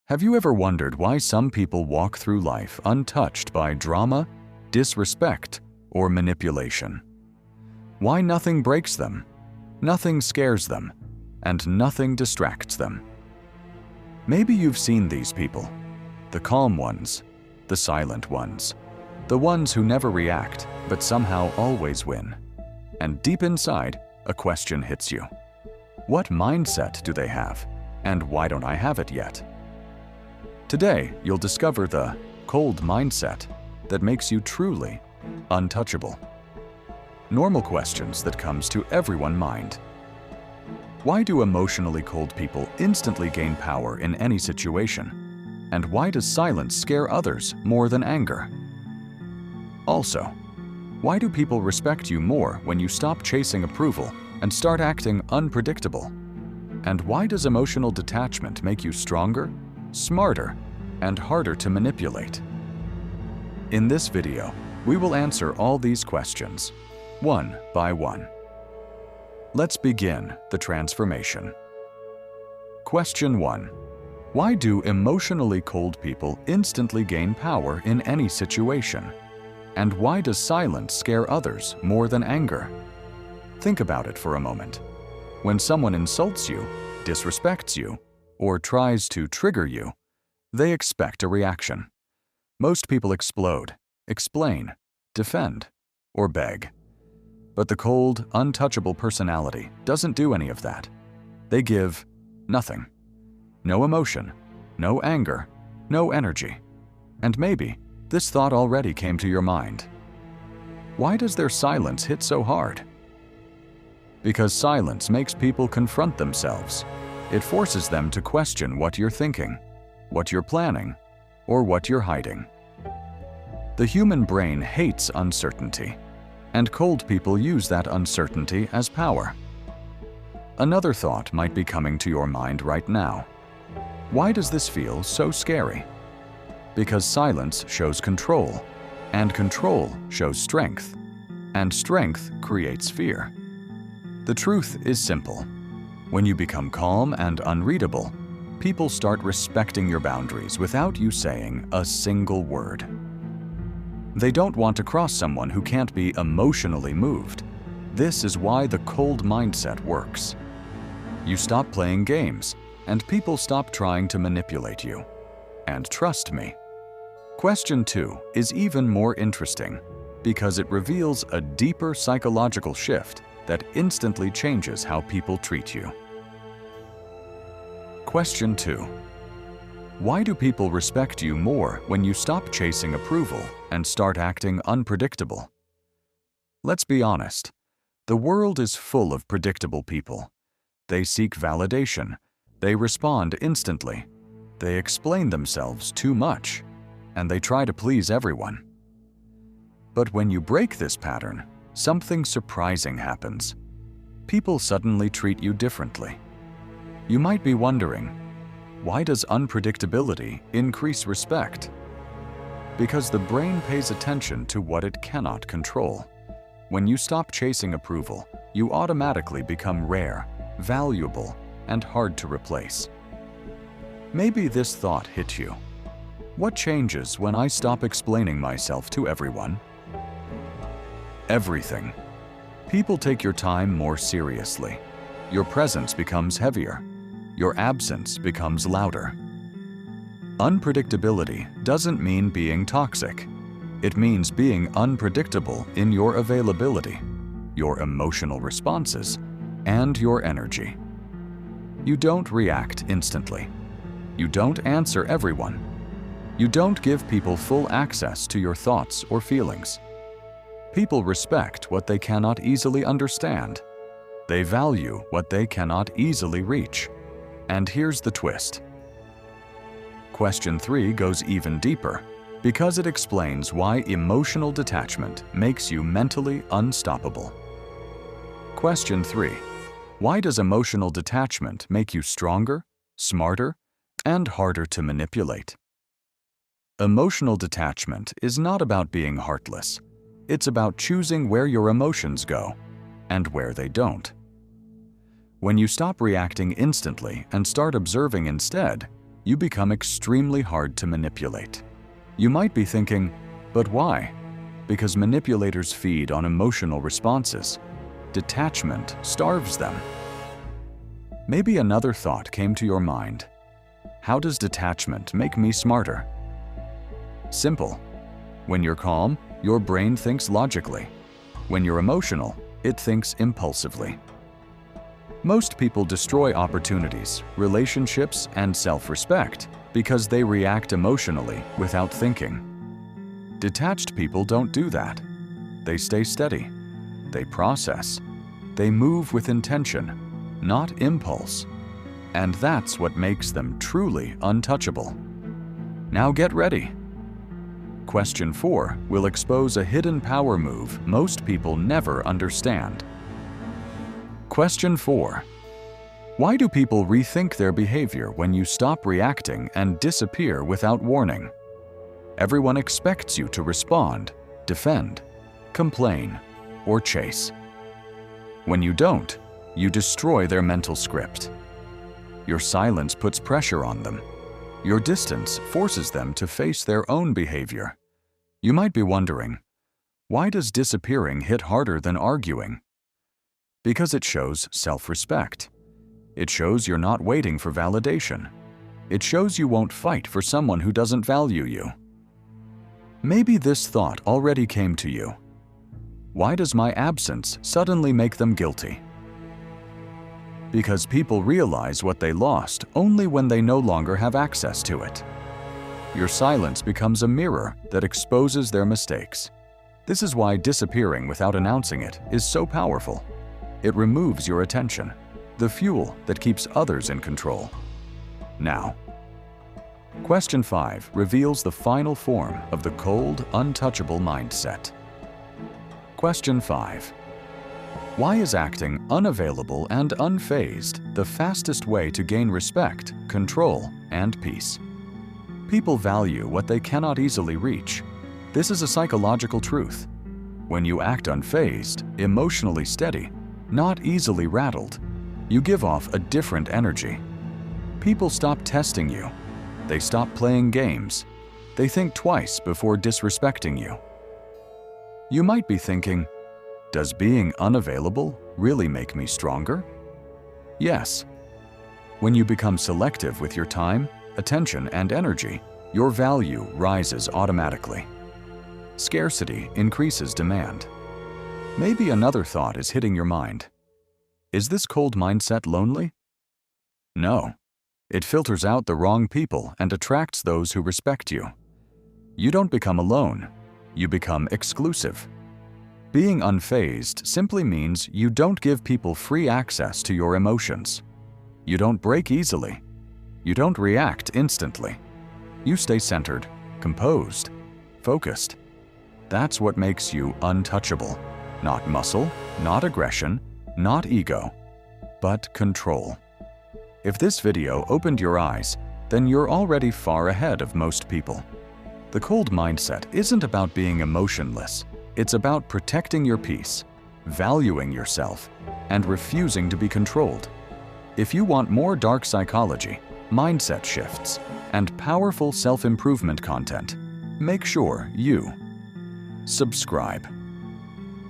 Have you ever wondered why some people walk through life untouched by drama, disrespect, or manipulation? Why nothing breaks them, nothing scares them, and nothing distracts them? Maybe you've seen these people, the calm ones, the silent ones, the ones who never react but somehow always win. And deep inside, a question hits you. What mindset do they have, and why don't I have it yet? Today, you'll discover the cold mindset that makes you truly untouchable. Normal questions that comes to everyone's mind. Why do emotionally cold people instantly gain power in any situation? And why does silence scare others more than anger? Also, why do people respect you more when you stop chasing approval and start acting unpredictable? And why does emotional detachment make you stronger, smarter, and harder to manipulate? In this video, we will answer all these questions, one by one. Let's begin the transformation. Question 1. Why do emotionally cold people instantly gain power in any situation? And why does silence scare others more than anger? Think about it for a moment. When someone insults you, disrespects you, or tries to trigger you, they expect a reaction. Most people explode, explain, defend, or beg. But the cold, untouchable personality doesn't do any of that. They give nothing. No emotion, no anger, no energy. And maybe this thought already came to your mind. Why does their silence hit so hard? Because silence makes people confront themselves. It forces them to question what you're thinking, what you're planning, or what you're hiding. The human brain hates uncertainty, and cold people use that uncertainty as power. Another thought might be coming to your mind right now. Why does this feel so scary? Because silence shows control, and control shows strength, and strength creates fear. The truth is simple. When you become calm and unreadable, people start respecting your boundaries without you saying a single word. They don't want to cross someone who can't be emotionally moved. This is why the cold mindset works. You stop playing games, and people stop trying to manipulate you. And trust me. Question 2 is even more interesting because it reveals a deeper psychological shift that instantly changes how people treat you. Question 2. Why do people respect you more when you stop chasing approval and start acting unpredictable? Let's be honest. The world is full of predictable people. They seek validation. They respond instantly. They explain themselves too much. And they try to please everyone. But when you break this pattern, something surprising happens. People suddenly treat you differently. You might be wondering, why does unpredictability increase respect? Because the brain pays attention to what it cannot control. When you stop chasing approval, you automatically become rare, valuable, and hard to replace. Maybe this thought hit you. What changes when I stop explaining myself to everyone? Everything. People take your time more seriously. Your presence becomes heavier. Your absence becomes louder. Unpredictability doesn't mean being toxic. It means being unpredictable in your availability, your emotional responses, and your energy. You don't react instantly. You don't answer everyone. You don't give people full access to your thoughts or feelings. People respect what they cannot easily understand. They value what they cannot easily reach. And here's the twist. Question 3 goes even deeper because it explains why emotional detachment makes you mentally unstoppable. Question 3. Why does emotional detachment make you stronger, smarter, and harder to manipulate? Emotional detachment is not about being heartless. It's about choosing where your emotions go and where they don't. When you stop reacting instantly and start observing instead, you become extremely hard to manipulate. You might be thinking, but why? Because manipulators feed on emotional responses. Detachment starves them. Maybe another thought came to your mind. How does detachment make me smarter? Simple. When you're calm, your brain thinks logically. When you're emotional, it thinks impulsively. Most people destroy opportunities, relationships, and self-respect because they react emotionally without thinking. Detached people don't do that. They stay steady. They process. They move with intention, not impulse. And that's what makes them truly untouchable. Now get ready. Question 4 will expose a hidden power move most people never understand. Question 4. Why do people rethink their behavior when you stop reacting and disappear without warning? Everyone expects you to respond, defend, complain, or chase. When you don't, you destroy their mental script. Your silence puts pressure on them. Your distance forces them to face their own behavior. You might be wondering, why does disappearing hit harder than arguing? Because it shows self-respect. It shows you're not waiting for validation. It shows you won't fight for someone who doesn't value you. Maybe this thought already came to you. Why does my absence suddenly make them guilty? Because people realize what they lost only when they no longer have access to it. Your silence becomes a mirror that exposes their mistakes. This is why disappearing without announcing it is so powerful. It removes your attention, the fuel that keeps others in control. Now, question 5 reveals the final form of the cold, untouchable mindset. Question 5. Why is acting unavailable and unfazed the fastest way to gain respect, control, and peace? People value what they cannot easily reach. This is a psychological truth. When you act unfazed, emotionally steady, not easily rattled, you give off a different energy. People stop testing you. They stop playing games. They think twice before disrespecting you. You might be thinking, does being unavailable really make me stronger? Yes. When you become selective with your time, attention, and energy, your value rises automatically. Scarcity increases demand. Maybe another thought is hitting your mind. Is this cold mindset lonely? No. It filters out the wrong people and attracts those who respect you. You don't become alone. You become exclusive. Being unfazed simply means you don't give people free access to your emotions. You don't break easily. You don't react instantly. You stay centered, composed, focused. That's what makes you untouchable. Not muscle, not aggression, not ego, but control. If this video opened your eyes, then you're already far ahead of most people. The cold mindset isn't about being emotionless. It's about protecting your peace, valuing yourself, and refusing to be controlled. If you want more dark psychology, mindset shifts, and powerful self-improvement content, make sure you subscribe.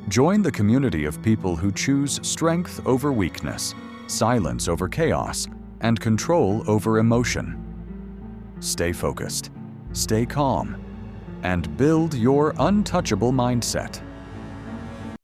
Join the community of people who choose strength over weakness, silence over chaos, and control over emotion. Stay focused, stay calm, and build your untouchable mindset.